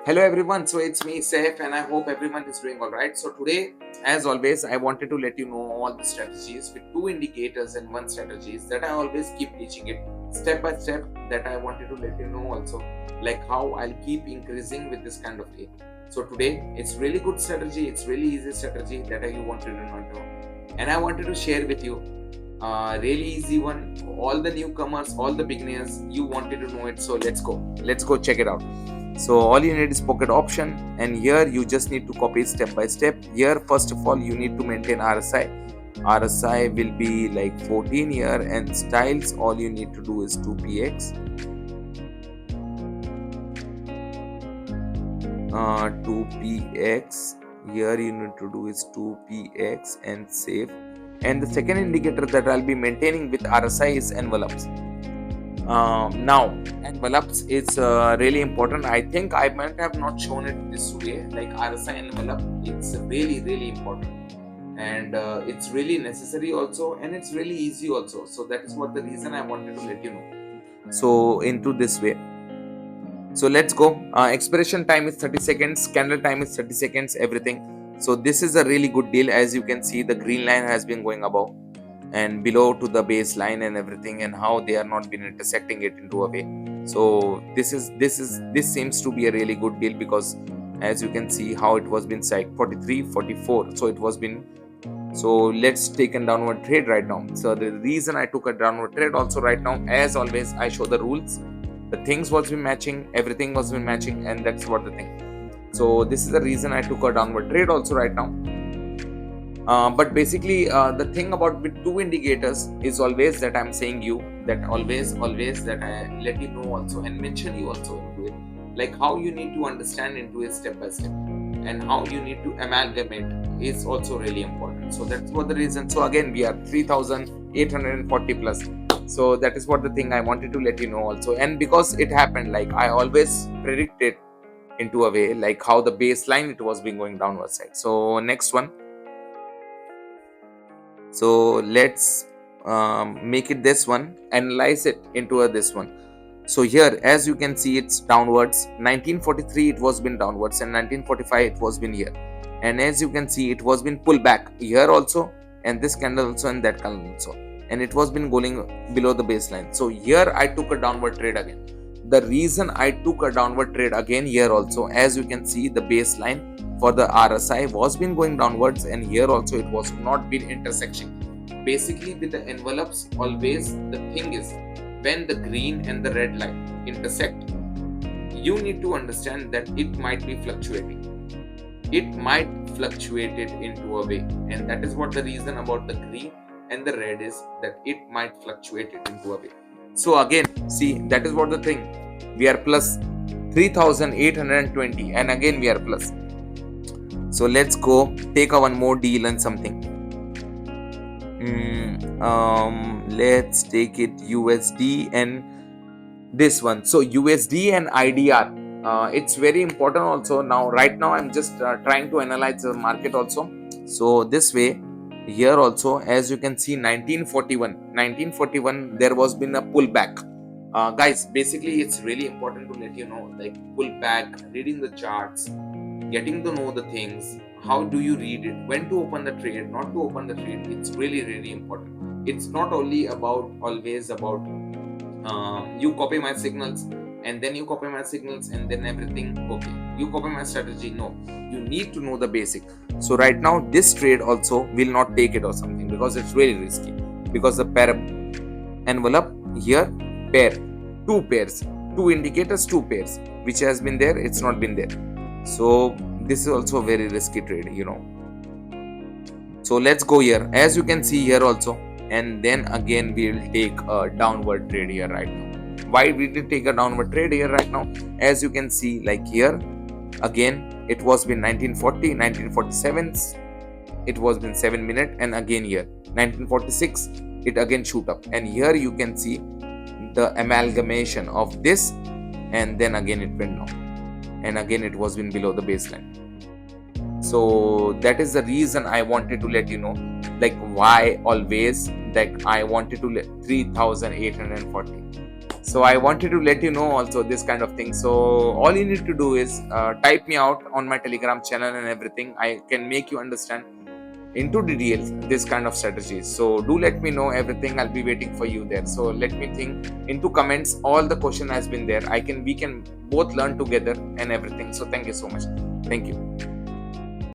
Hello everyone, so it's me Saif and I hope everyone is doing alright. So today, as always, I wanted to let you know all the strategies with two indicators and one strategies that I always keep teaching it step by step, that I wanted to let you know also, like how I'll keep increasing with this kind of way. So today, it's really good strategy, it's really easy strategy that you wanted to know, and I wanted to share with you really easy one for all the newcomers, all the beginners. You wanted to know it, so let's go check it out. So all you need is pocket option, and here you just need to copy step by step. Here first of all you need to maintain RSI will be like 14 here, and styles all you need to do is 2px 2px. Here you need to do is 2px and save. And the second indicator that I'll be maintaining with RSI is envelopes. Now envelopes is really important. I think I might have not shown it this way, like RSI envelope. It's really important, and it's really necessary also, and it's really easy also. So that is what the reason I wanted to let you know. So into this way, so let's go. Expiration time is 30 seconds, candle time is 30 seconds, everything. So this is a really good deal. As you can see, the green line has been going above and below to the baseline and everything, and how they are not been intersecting it into a way. So this seems to be a really good deal, because as you can see how it was been like 43 44, so it was been. So let's take a downward trade right now. So the reason I took a downward trade also right now, as always I show the rules, the things was been matching, everything was been matching, and that's what the thing. So this is the reason I took a downward trade also right now. But basically the thing about with two indicators is always that I'm saying you that always that I let you know also and mention you also into it, like how you need to understand into it step by step, and how you need to amalgamate is also really important. So that's what the reason. So again we are 3840 plus. So that is what the thing I wanted to let you know also. And because it happened, like I always predicted into a way, like how the baseline it was being going downward side. So next one. So let's make it this one, analyze it into this one. So here as you can see it's downwards. 1943 it was been downwards, and 1945 it was been here, and as you can see it was been pulled back here also, and this candle also, and that candle also, and it was been going below the baseline. So here I took a downward trade again. The reason I took a downward trade again here also, as you can see the baseline for the RSI was been going downwards, and here also it was not been intersecting. Basically with the envelopes, always the thing is when the green and the red line intersect, you need to understand that it might be fluctuating. It might fluctuate it into a way, and that is what the reason about the green and the red is, that it might fluctuate it into a way. So again, see, that is what the thing. We are plus 3820, and again we are plus. So let's go take a one more deal and something. Let's take it USD and this one. So USD and IDR, it's very important also. Now right now I'm just trying to analyze the market also. So this way here also, as you can see 1941 there was been a pullback. Guys, basically it's really important to let you know, like pullback, reading the charts, getting to know the things, how do you read it, when to open the trade, not to open the trade. It's really important. It's not only about always about you copy my signals and then you copy my signals and then everything okay, you copy my strategy. No, you need to know the basic. So right now this trade also will not take it or something, because it's really risky, because the pair envelope here, pair, two pairs, two indicators, two pairs, which has been there, it's not been there. So this is also a very risky trade, you know. So let's go here, as you can see here also, and then again we will take a downward trade here right now. Why we did take a downward trade here right now? As you can see, like here again it was been 1940, 1947, it was been 7 minutes, and again here 1946 it again shoot up, and here you can see the amalgamation of this, and then again it went down, and again it was been below the baseline. So that is the reason I wanted to let you know, like why always, like I wanted to let 3840. So I wanted to let you know also this kind of thing. So all you need to do is type me out on my Telegram channel and everything. I can make you understand into details this kind of strategies. So do let me know everything. I'll be waiting for you there. So let me think into comments. All the question has been there. We can both learn together and everything. So thank you so much. Thank you.